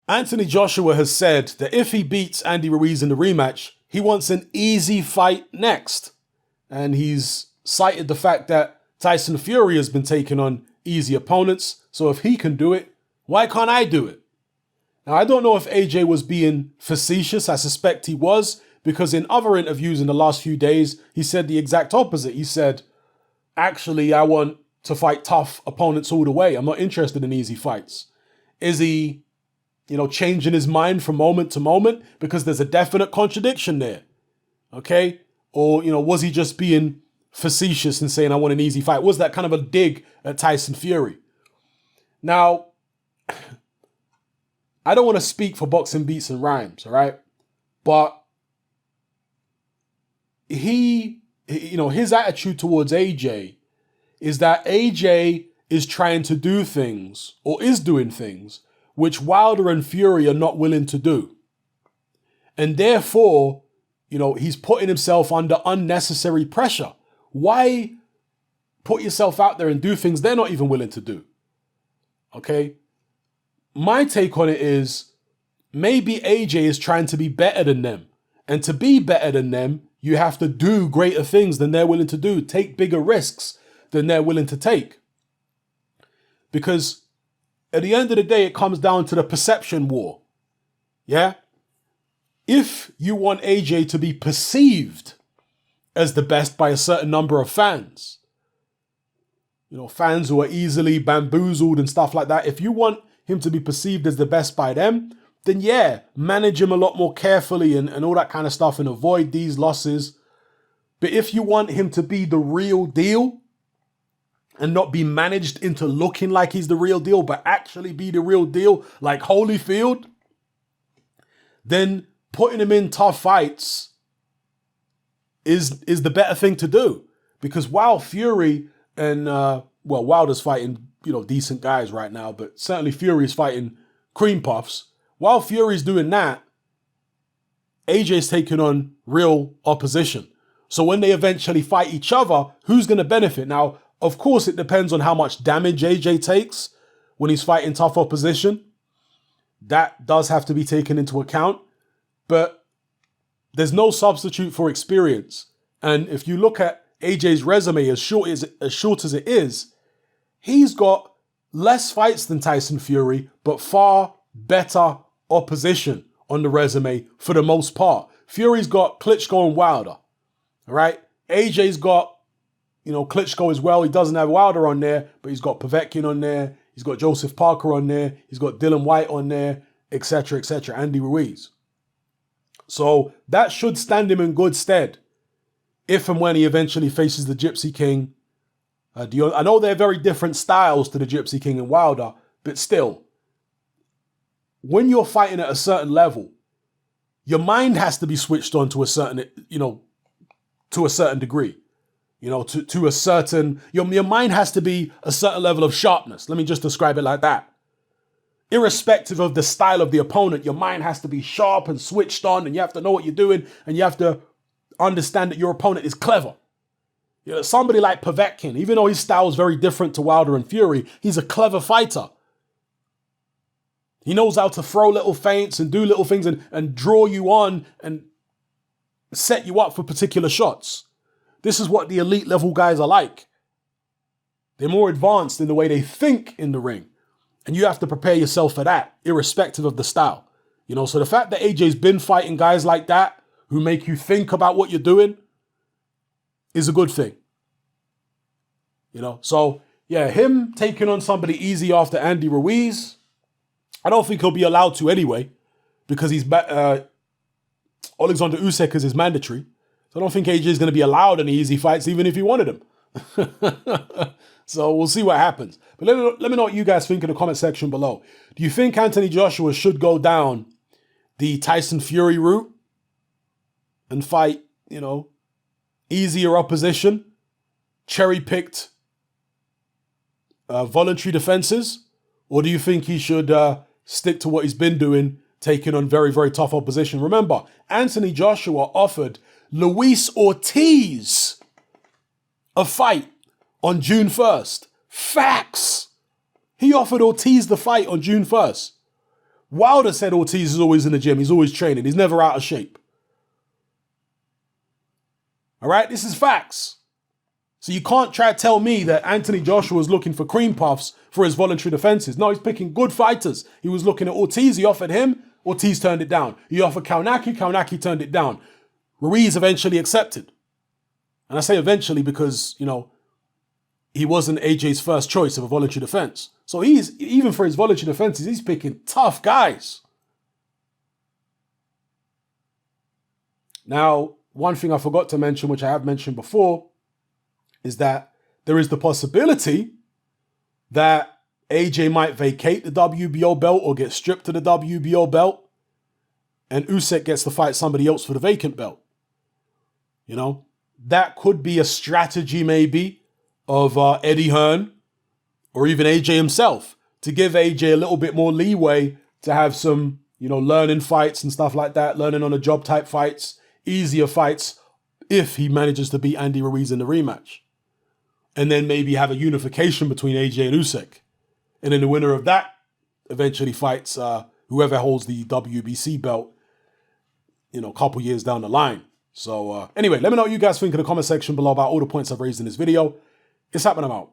Anthony Joshua has said that if he beats Andy Ruiz in the rematch, he wants an easy fight next. And he's cited the fact that Tyson Fury has been taking on easy opponents. So if he can do it, why can't I do it? Now, I don't know if AJ was being facetious. I suspect he was, because in other interviews in the last few days, he said the exact opposite. He said, actually, I want to fight tough opponents all the way. I'm not interested in easy fights. Is he, changing his mind from moment to moment? Because there's a definite contradiction there. Okay? Or, was he just being facetious and saying, I want an easy fight? Was that kind of a dig at Tyson Fury? Now, I don't want to speak for boxing beats and rhymes, all right? But his attitude towards AJ is that AJ is trying to do things, or is doing things, which Wilder and Fury are not willing to do. And therefore, he's putting himself under unnecessary pressure. Why put yourself out there and do things they're not even willing to do? Okay? My take on it is, maybe AJ is trying to be better than them. And to be better than them, you have to do greater things than they're willing to do. Take bigger risks than they're willing to take. Because at the end of the day, it comes down to the perception war. Yeah? If you want AJ to be perceived as the best by a certain number of fans, fans who are easily bamboozled and stuff like that, if you want him to be perceived as the best by them, then yeah, manage him a lot more carefully and all that kind of stuff and avoid these losses. But if you want him to be the real deal and not be managed into looking like he's the real deal, but actually be the real deal like Holyfield, then putting him in tough fights is the better thing to do. Because while Fury and, Wilder's fighting, decent guys right now, but certainly Fury's fighting cream puffs. While Fury's doing that, AJ's taking on real opposition. So when they eventually fight each other, who's going to benefit? Now, of course, it depends on how much damage AJ takes when he's fighting tough opposition. That does have to be taken into account. But there's no substitute for experience. And if you look at AJ's resume, as short as it is, he's got less fights than Tyson Fury, but far better opposition on the resume for the most part. Fury's got Klitschko and Wilder, all right? AJ's got, Klitschko as well. He doesn't have Wilder on there, but he's got Povetkin on there. He's got Joseph Parker on there. He's got Dylan White on there, etc., etc., Andy Ruiz. So that should stand him in good stead if and when he eventually faces the Gypsy King. I know they're very different styles to the Gypsy King and Wilder, but still, when you're fighting at a certain level, your mind has to be switched on to a certain, to a certain degree. To a certain, your mind has to be a certain level of sharpness. Let me just describe it like that. Irrespective of the style of the opponent, your mind has to be sharp and switched on, and you have to know what you're doing, and you have to understand that your opponent is clever. Somebody like Povetkin, even though his style is very different to Wilder and Fury, he's a clever fighter. He knows how to throw little feints and do little things and draw you on and set you up for particular shots. This is what the elite level guys are like. They're more advanced in the way they think in the ring. And you have to prepare yourself for that, irrespective of the style. So the fact that AJ's been fighting guys like that who make you think about what you're doing is a good thing. So yeah, him taking on somebody easy after Andy Ruiz, I don't think he'll be allowed to anyway, because Alexander Usyk is mandatory. So I don't think AJ is going to be allowed any easy fights, even if he wanted them. So we'll see what happens. But let me know what you guys think in the comment section below. Do you think Anthony Joshua should go down the Tyson Fury route and fight, easier opposition, cherry-picked voluntary defenses? Or do you think he should stick to what he's been doing, taking on very, very tough opposition? Remember, Anthony Joshua offered Luis Ortiz a fight on June 1st. Facts! He offered Ortiz the fight on June 1st. Wilder said Ortiz is always in the gym. He's always training. He's never out of shape. All right, this is facts. So you can't try to tell me that Anthony Joshua was looking for cream puffs for his voluntary defenses. No, he's picking good fighters. He was looking at Ortiz. He offered him. Ortiz turned it down. He offered Kaunaki. Kaunaki turned it down. Ruiz eventually accepted. And I say eventually because, you know, he wasn't AJ's first choice of a voluntary defense. So he's, even for his voluntary defenses, he's picking tough guys. Now, one thing I forgot to mention, which I have mentioned before, is that there is the possibility that AJ might vacate the WBO belt or get stripped of the WBO belt, and Usyk gets to fight somebody else for the vacant belt. You know, that could be a strategy maybe of Eddie Hearn or even AJ himself to give AJ a little bit more leeway to have some, you know, learning fights and stuff like that, learning on the job type fights, easier fights if he manages to beat Andy Ruiz in the rematch. And then maybe have a unification between AJ and Usyk. And then the winner of that eventually fights whoever holds the WBC belt, you know, a couple years down the line. So anyway, let me know what you guys think in the comment section below about all the points I've raised in this video. It's happening out.